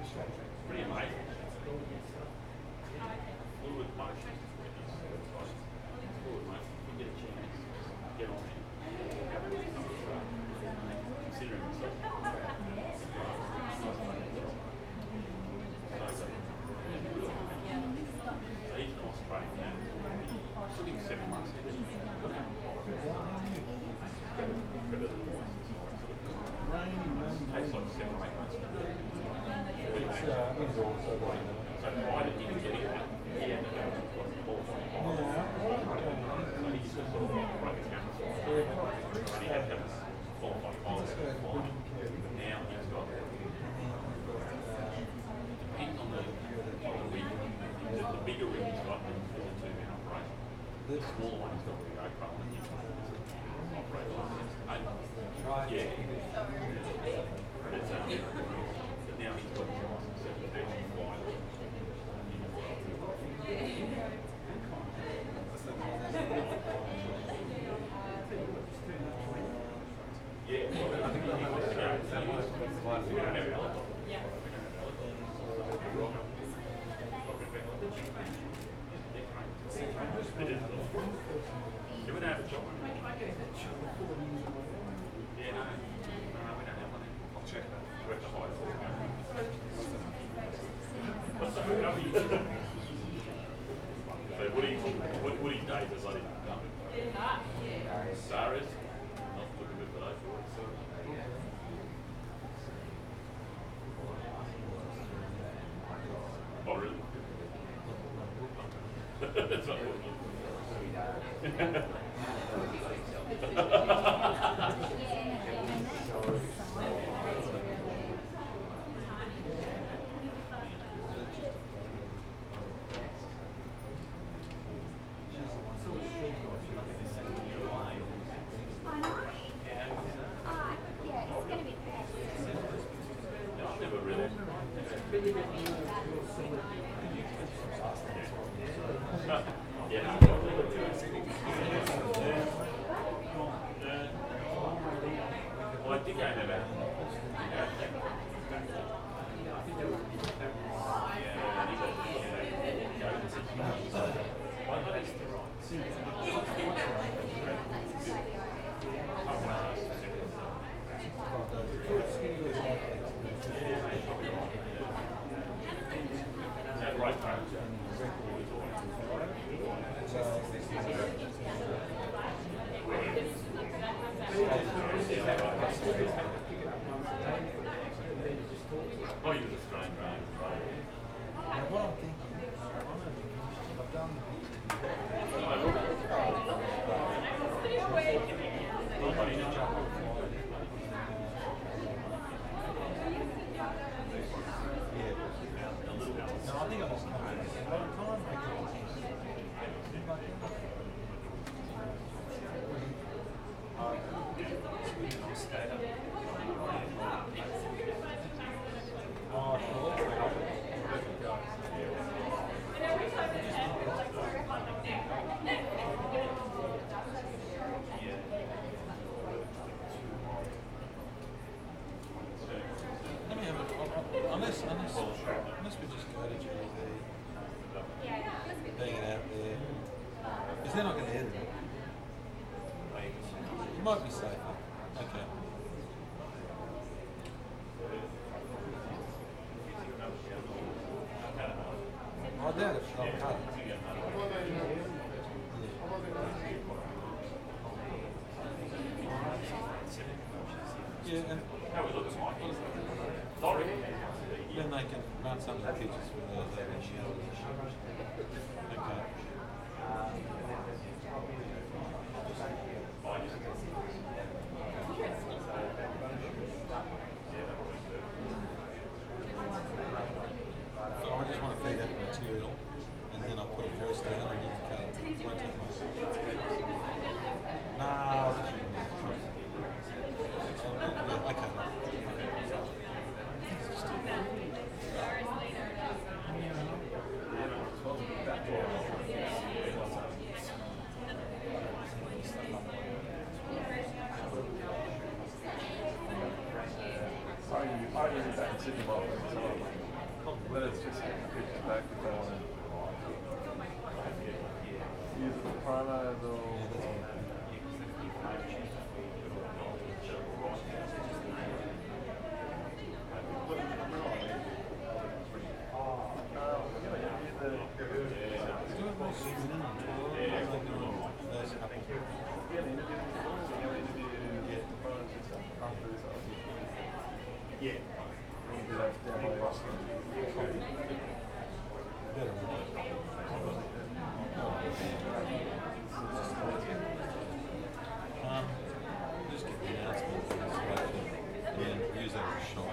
Pretty amazing. Fluid motion. Fluid motion. If you get a chance, get on it. Considering myself. So he's concentrating now. Still getting 7 months. Takes like 7 or 8 months. So why did he get it? He had to go to qualifying. So he just sort of broke his camera. And he had to have his qualifying pilots flying. But now he's got, depending on the rig, the bigger rig he's got is a 2-man operation. The smaller one he's got the GoPro on it. Operate like this. Yeah. But now he's got his license, so he's actually flying. Yeah, well, I think we don't have a helicopter. Yeah, we don't have a job. Yeah, no, we don't have one. I'll check that. We have to hide it. So Woody Dave is letting him come. Star is not looking good for those boys. Oh, really? That's not what Oh, you're just trying, right? What I'm thinking, I've done No, I think I was unless we just go to GV, bang it out there, because they're not going to edit it. It might be safer. Okay. I doubt it. I'll cut it. Yeah, and then they can run some of the pictures from the Okay. So I just want to feed that material and then I'll put a voice down and you can cut it. Won't take much. No, okay. I didn't Sydney Bowl. But it's just getting the pictures back if they want to use it for promos or Yeah. Just get the announcement and use that as a shot.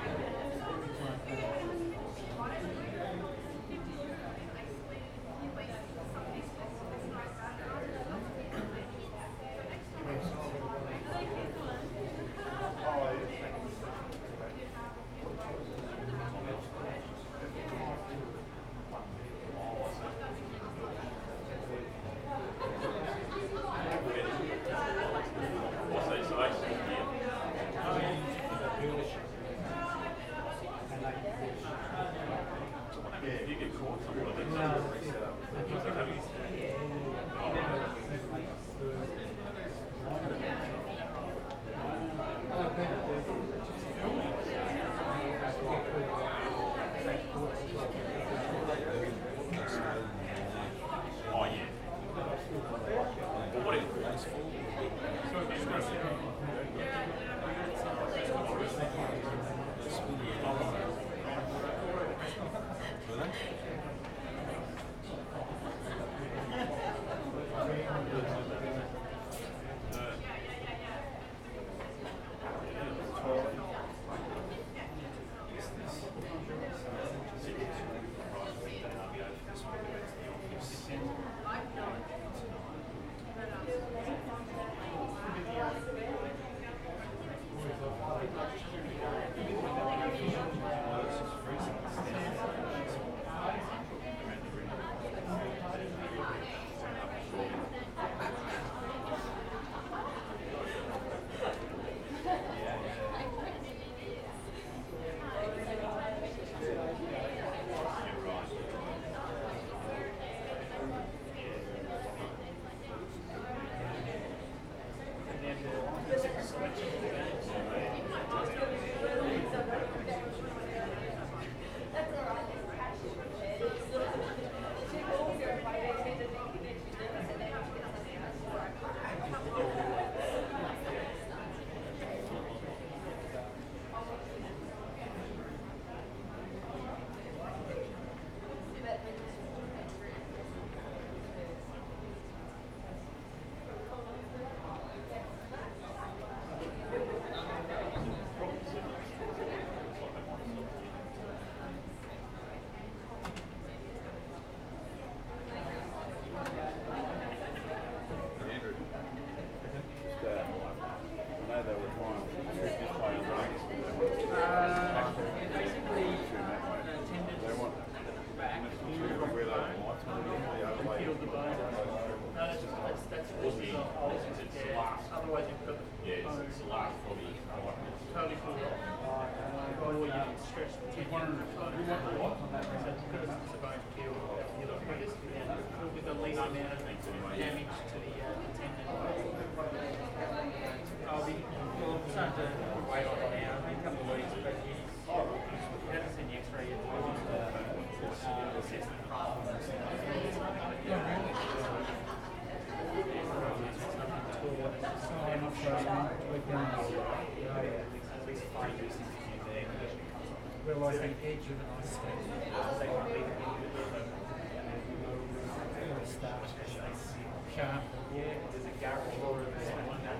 Realising edge of an ice skate. They might be sharp. Yeah, there's a garage or there's one that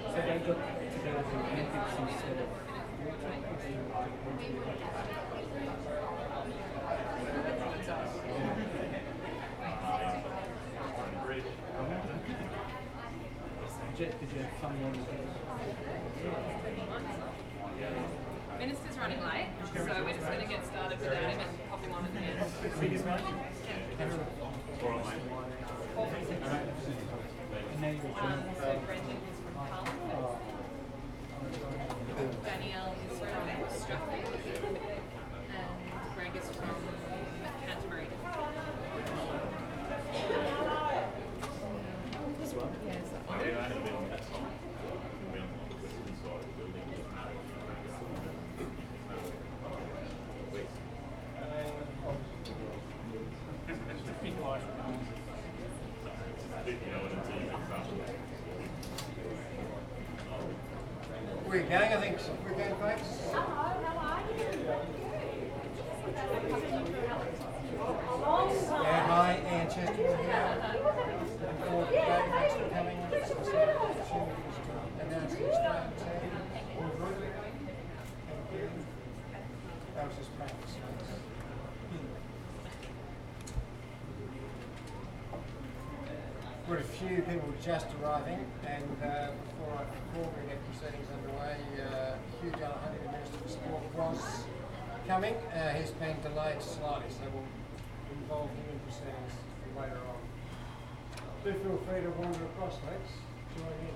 So they got to go to the Olympics instead of did you have fun one? Minister's running late, so we're just going to get started without him and pop him on at the end. Biggest match? So Brendan is from Carlton, Danielle is from Stratford, and Greg is from Canterbury. This one? Yeah, so I haven't been that time. I've been on the western side of the building. We're going, I think. We're going, folks. Yeah, hi, Anne Chester here. And for today, thanks for coming. It's an opportunity to announce the Australian team. Thank you. That was just practice, folks. We've got a few people just arriving, and before we get proceedings underway, Hugh Delahunty, the Minister for Sport, was coming. He's been delayed slightly, so we'll involve him in proceedings later on. Do feel free to wander across, folks. Join in.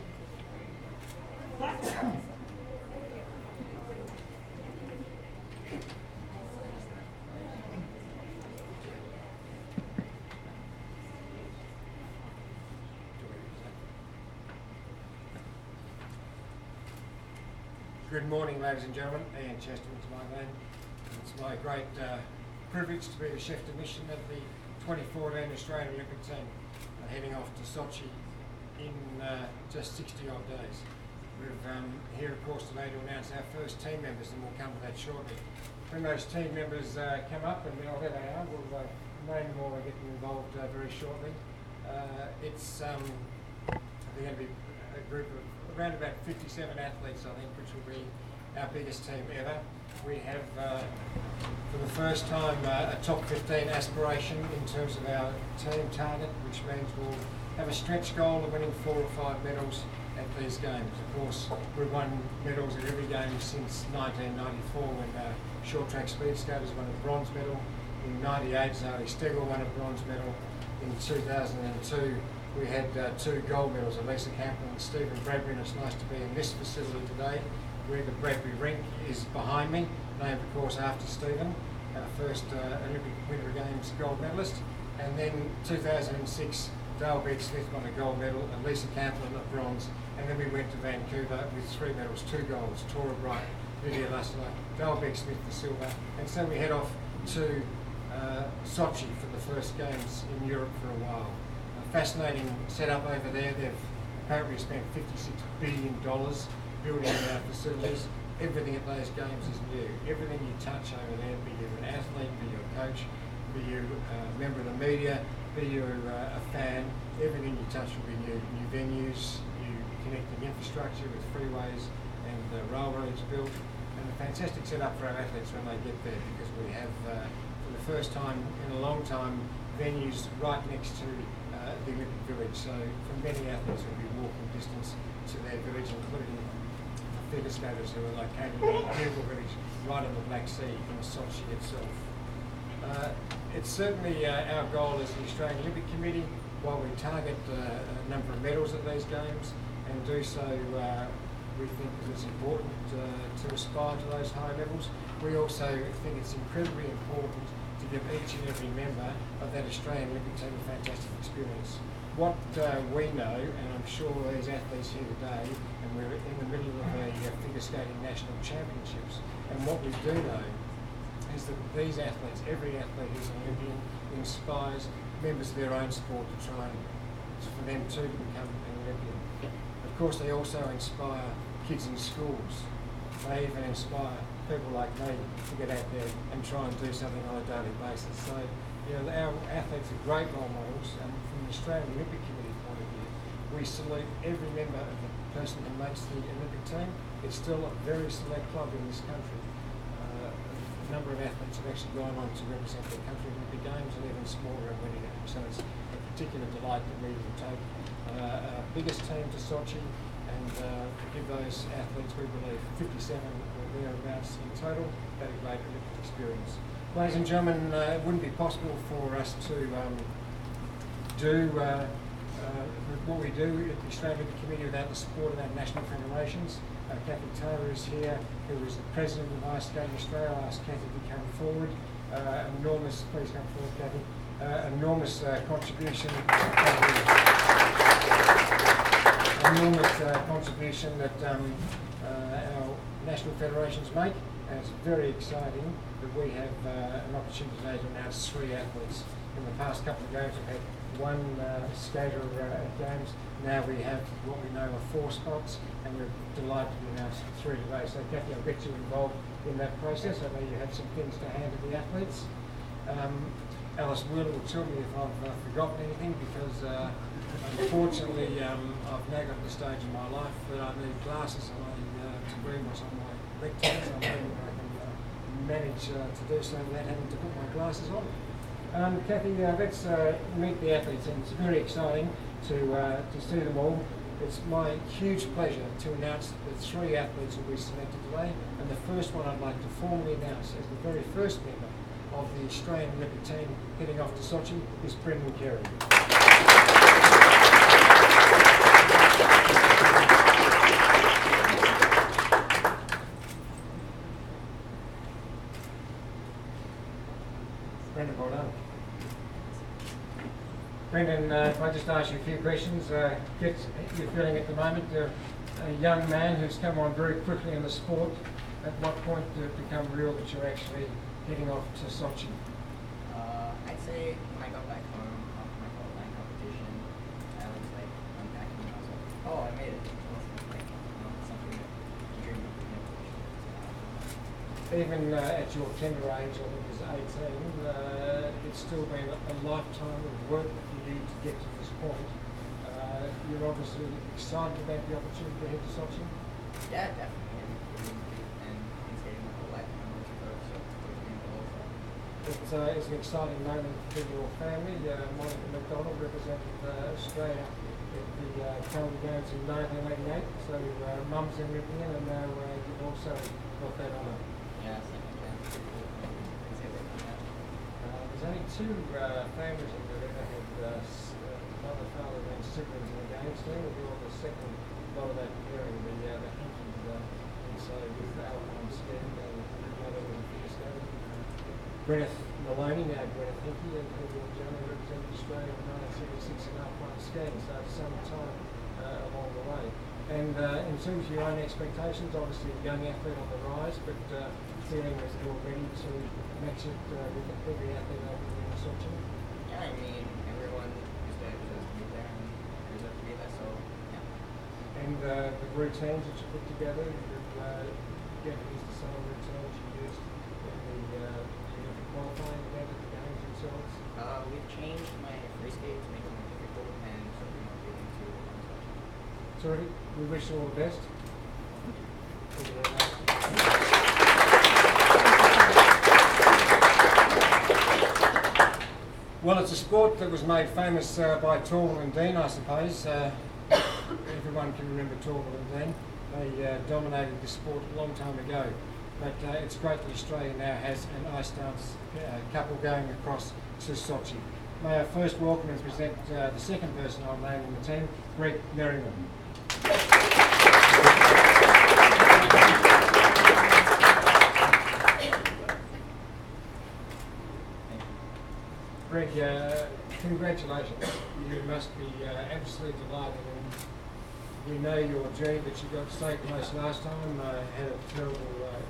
Good morning, ladies and gentlemen. Ian Chesterton's my name. It's my great privilege to be the chef de mission of the 2014 Australian Olympic team, heading off to Sochi in just 60 odd days. We're here, of course, today to announce our first team members, and we'll come to that shortly. When those team members come up, and there they are, we'll name them all and get them involved very shortly. It's going to be a group of around about 57 athletes, I think, which will be our biggest team ever. We have, for the first time, a top 15 aspiration in terms of our team target, which means we'll have a stretch goal of winning 4 or 5 medals at these games. Of course, we've won medals at every game since 1994, when short track speed skaters won a bronze medal. In '98, Zoe Stegel won a bronze medal. In 2002, we had 2 gold medals, Elisa Campbell and Stephen Bradbury, and it's nice to be in this facility today, where the Bradbury rink is behind me, named of course after Stephen, our first Olympic Winter Games gold medalist. And then 2006, Dale Beck-Smith won a gold medal, and Lisa Campbell a bronze. And then we went to Vancouver with 3 medals, 2 golds, Tora Bright, Lydia Lussler, Dale Beck-Smith the silver. And so we head off to Sochi for the first games in Europe for a while. Fascinating setup over there. They've apparently spent $56 billion building facilities. Everything at those games is new. Everything you touch over there, be you an athlete, be you a coach, be you a member of the media, be you a fan, everything you touch will be new. New venues, new connecting infrastructure with freeways and railroads built, and a fantastic setup for our athletes when they get there, because we have, for the first time in a long time, venues right next to the Olympic Village, so for many athletes will be walking distance to their village, including figure skaters who are located in a beautiful village right on the Black Sea in Sochi itself. It's certainly our goal as the Australian Olympic Committee, while we target a number of medals at these games, and do so we think that it's important to aspire to those high levels. We also think it's incredibly important to give each and every member of that Australian Olympic team a fantastic experience. What we know, and I'm sure these athletes here today, and we're in the middle of a figure skating national championships, and what we do know is that these athletes, every athlete who's an Olympian, inspires members of their own sport to try and, for them too to become an Olympian. Of course, they also inspire kids in schools. They even inspire people like me to get out there and try and do something on a daily basis. So, you know, our athletes are great role models, and from the Australian Olympic Committee point of view, we salute every member of the person who makes the Olympic team. It's still a very select club in this country. A number of athletes have actually gone on to represent their country in Olympic Games and even smaller at Winter Games. So it's a particular delight that we will take our biggest team to Sochi and give those athletes, we believe, 57 or thereabouts in total, that a great Olympic experience. Ladies and gentlemen, it wouldn't be possible for us to do what we do at the Australian Olympic Committee without the support of our national federations. Kathy Taylor is here, who is the president of Ice Skating Australia. I'll ask Kathy to come forward. Please come forward, Kathy. Enormous contribution. Enormous contribution that our national federations make, and it's very exciting that we have an opportunity today to announce 3 athletes. In the past couple of games we've had 1 skater at games. Now we have what we know are 4 spots, and we're delighted to announce 3 today. So Kathy, I'll get you involved in that process. I know you have some things to hand to the athletes. Alice Wheeler will tell me if I've forgotten anything, because unfortunately I've now got to the stage in my life that I need glasses to read what's on my lectures. I'm hoping I can manage to do so without having to put my glasses on. Kathy, let's meet the athletes, and it's very exciting to see them all. It's my huge pleasure to announce the 3 athletes who we selected today, and the first one I'd like to formally announce as the very first member of the Australian Olympic team heading off to Sochi is Brendan Carey. Brendan, well done. Brendan, if I just ask you a few questions, get your feeling at the moment. You're a young man who's come on very quickly in the sport. At what point did it become real that you're actually heading off to Sochi? I'd say when I got back home after my qualifying competition, I was like unpacking and I was like, oh, I made it. It wasn't like something that you dream of being able to do. Even at your tender age, I think it was 18, it's still been a lifetime of work for you to get to this point. You're obviously excited about the opportunity to head to Sochi? Yeah, definitely. And been skating my whole life in Mexico, so it's been cool. It's an exciting moment for your family. Monica McDonald represented Australia at the Calgary Games in 1988, so mum's an Olympian, and now you've also got that honour. Yeah, so There's only 2 families that have ever had mother, father, and siblings in the games team, and you're the second lot of that pairing, the Hinkies, and so with alpine skiing and mother and figure skating. Gwyneth Maloney, now Gwyneth Hinkie, and who generally represented Australia in 1976 in alpine skiing, so it's some time along the way. And in terms of your own expectations, obviously a young athlete on the rise, but feeling that you're ready to match it with every athlete over there in Sochi? yeah, I mean, everyone is there to be there and deserve to be there, so yeah. And the routines that you put together, get used to some of the routines you used in the Olympic qualifying event at the games themselves? We've changed my free skate to make it more difficult and something more getting to Terrific. We wish you all the best. Thank you very much. Well, it's a sport that was made famous by Torval and Dean, I suppose. Everyone can remember Torval and Dean. They dominated the sport a long time ago. But it's great that Australia now has an ice dance couple going across to Sochi. May I first welcome and present the second person I'll name in the team, Greg Merriman. Greg, congratulations. You must be absolutely delighted. And we know your journey that you got state most last time, had a terrible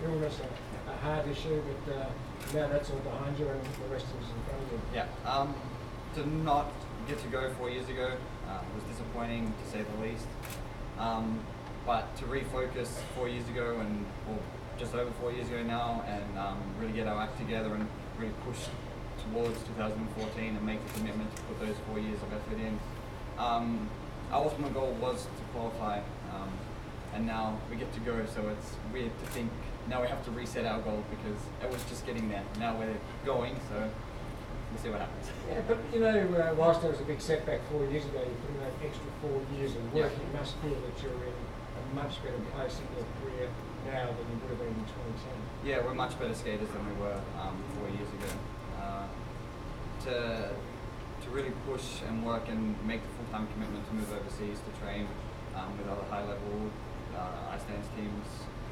illness, a heart issue, but now that's all behind you and the rest is in front of you. Yeah, to not get to go 4 years ago was disappointing to say the least. But to refocus 4 years ago and well, just over 4 years ago now and really get our act together and really push towards 2014 and make the commitment to put those 4 years of effort in. our ultimate goal was to qualify, and now we get to go. So it's weird to think now we have to reset our goal because it was just getting there. Now we're going, so we'll see what happens. Yeah, but you know, whilst there was a big setback 4 years ago, you put in that extra 4 years of work. Yeah. You must feel that you're in a much better place in your career now than you would have been in 2010. Yeah, we're much better skaters than we were 4 years ago. To really push and work and make the full-time commitment to move overseas to train with other high-level ice dance teams,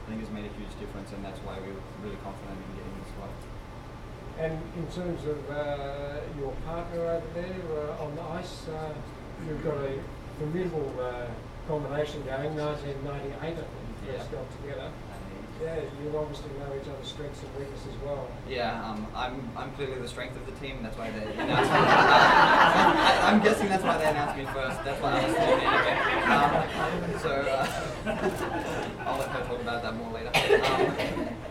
I think has made a huge difference, and that's why we're really confident in getting this spot. And in terms of your partner over there on the ice, you've got a formidable combination going. 1998, I think you first got together. Yeah, you obviously know each other's strengths and weaknesses well. Yeah, I'm clearly the strength of the team. That's why they announced me. I'm guessing that's why they announced me first. That's why I was there anyway. I'll let her talk about that more later.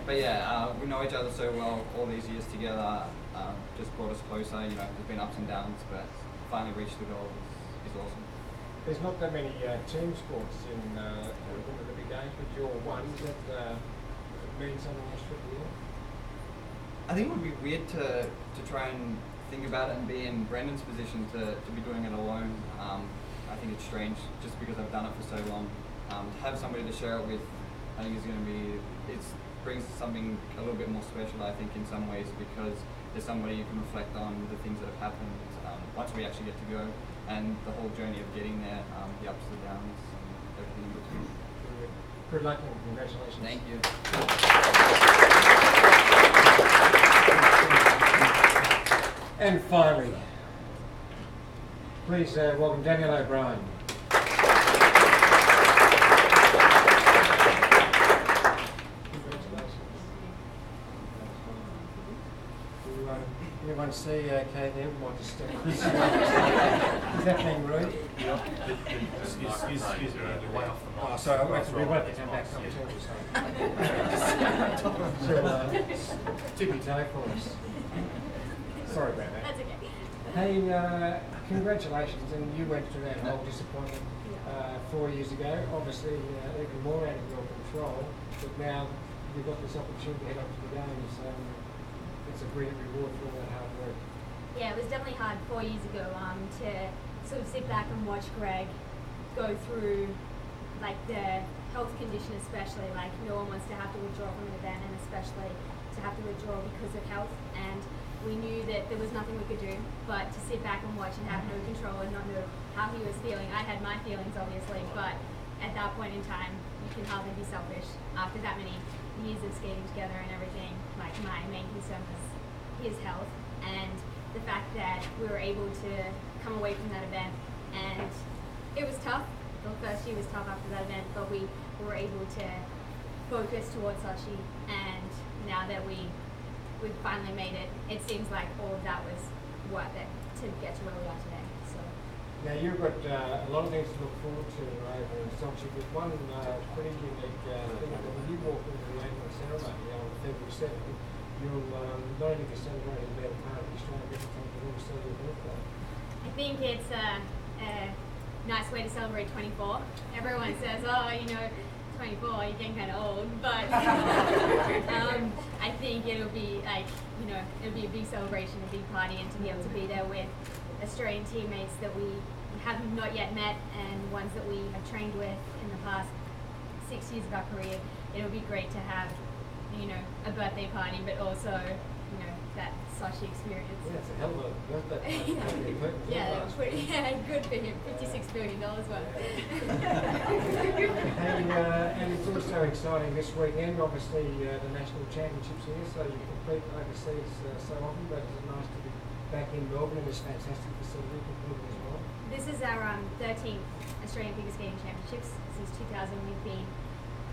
But yeah, we know each other so well. All these years together just brought us closer. You know, there's been ups and downs, but finally reached the goal is awesome. There's not that many team sports in the big games, but you're one. Does that mean something extra to you? I think it would be weird to try and think about it and be in Brendan's position to be doing it alone. I think it's strange just because I've done it for so long. To have somebody to share it with, I think is going to be, it brings something a little bit more special, I think, in some ways, because there's somebody you can reflect on the things that have happened once we actually get to go, and the whole journey of getting there, the ups and downs, and everything in between. Good luck and congratulations. Thank you. And finally, please welcome Daniel O'Brien. Congratulations. Do anyone see Kate there? We might just step this way. Is that being rude? Excuse me, you're way off the mark. Oh, sorry, we won't have to come back. She'll tippy toe for us. Sorry about that. That's okay. Hey, congratulations, and you went through that whole disappointment 4 years ago. Obviously, even more out of your control, but now you've got this opportunity to head up to the games. It's a great reward for all that hard work. Yeah, it was definitely hard 4 years ago to sort of sit back and watch Greg go through like the health condition, especially like no one wants to have to withdraw from an event, and especially to have to withdraw because of health. And we knew that there was nothing we could do but to sit back and watch and have no control and not know how he was feeling. I had my feelings, obviously, but at that point in time, you can hardly be selfish. After that many years of skating together and everything, like my main concern was his health, and the fact that we were able to come away from that event, and it was tough. The first year was tough after that event, but we were able to focus towards Sochi, and now that we've finally made it, it seems like all of that was worth it to get to where we are today. So now you've got a lot of things to look forward to over in Sochi, but one pretty unique thing that when you walk into the opening ceremony on February 7th, you'll not only be celebrating being part of the Australian Cricket team, but also your birthday. I think it's a nice way to celebrate 24. Everyone says, oh, 24, you're getting kind of old, but I think it'll be like, it'll be a big celebration, a big party, and to be able to be there with Australian teammates that we have not yet met and ones that we have trained with in the past 6 years of our career. It'll be great to have, a birthday party, but also, that Sochi experience. Yeah, it's a hell of a birthday party. Yeah, that was pretty good for him. $56 billion worth. And it's also exciting this weekend. Obviously, the national championships here, so you compete overseas so often, but it's nice to be back in Melbourne in this fantastic facility competing as well. This is our 13th Australian Figure Skating Championships. Since 2000, we've been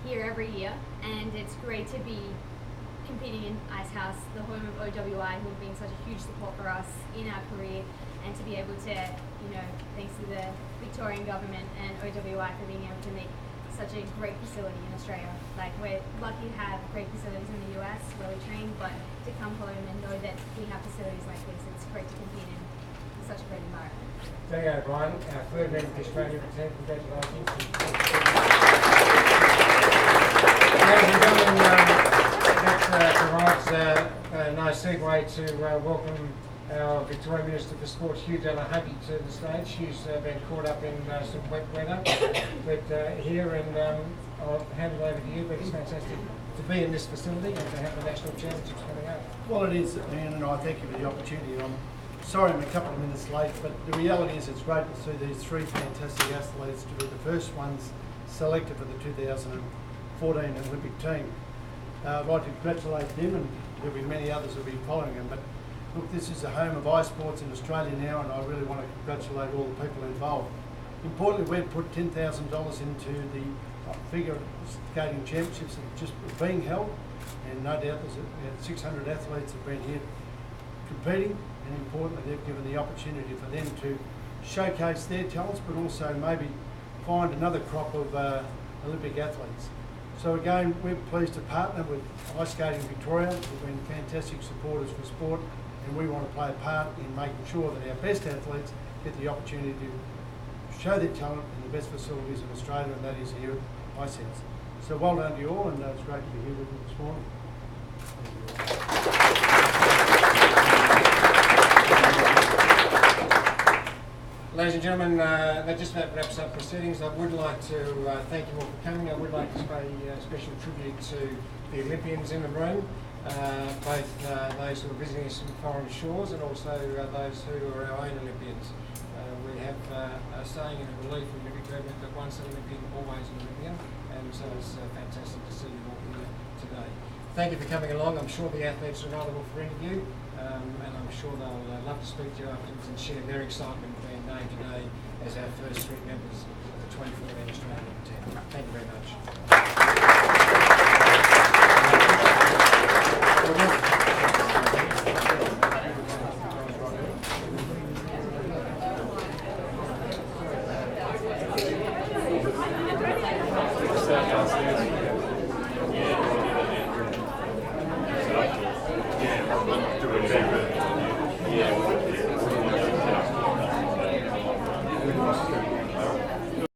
here every year, and it's great to be competing in Icehouse, the home of OWI, who have been such a huge support for us in our career, and to be able to, thanks to the Victorian government and OWI for being able to make such a great facility in Australia. Like, we're lucky to have great facilities in the US where we train, but to come home and know that we have facilities like this, it's great to compete in. such a great environment. There you go, Brian. Our third member of the Australian team. Congratulations. Ladies and gentlemen, that provides a nice segue to welcome our Victorian Minister for Sport, Hugh Delahunty, to the stage. Hugh's been caught up in some wet weather, but here, and I'll hand it over to you. But it's fantastic to be in this facility and to have the national championships coming up. Well, it is, Ian, and I thank you for the opportunity. I'm sorry I'm a couple of minutes late, but the reality is it's great to see these three fantastic athletes to be the first ones selected for the 2014 Olympic team. I'd like to congratulate them, and there'll be many others who'll be following them. But look, this is the home of ice sports in Australia now, and I really want to congratulate all the people involved. Importantly, we've put $10,000 into the figure skating championships that are just being held, and no doubt there's 600 athletes have been here competing, and importantly, they've given the opportunity for them to showcase their talents, but also maybe find another crop of Olympic athletes. So again, we're pleased to partner with Ice Skating Victoria. We've been fantastic supporters for sport, and we want to play a part in making sure that our best athletes get the opportunity to show their talent in the best facilities in Australia, and that is here at Ice House. So well done to you all, and it's great to be here with you this morning. Ladies and gentlemen, that just about wraps up proceedings. I would like to thank you all for coming. I would like to pay special tribute to the Olympians in the room, both those who are visiting us from foreign shores and also those who are our own Olympians. We have a saying in a belief in Olympic movement that once an Olympian, always an Olympian, and so it's fantastic to see you all here today. Thank you for coming along. I'm sure the athletes are available for interview, and I'm sure they'll love to speak to you afterwards and share their excitement of being named today as our first three members of the 2014 Australian team. Thank you very much.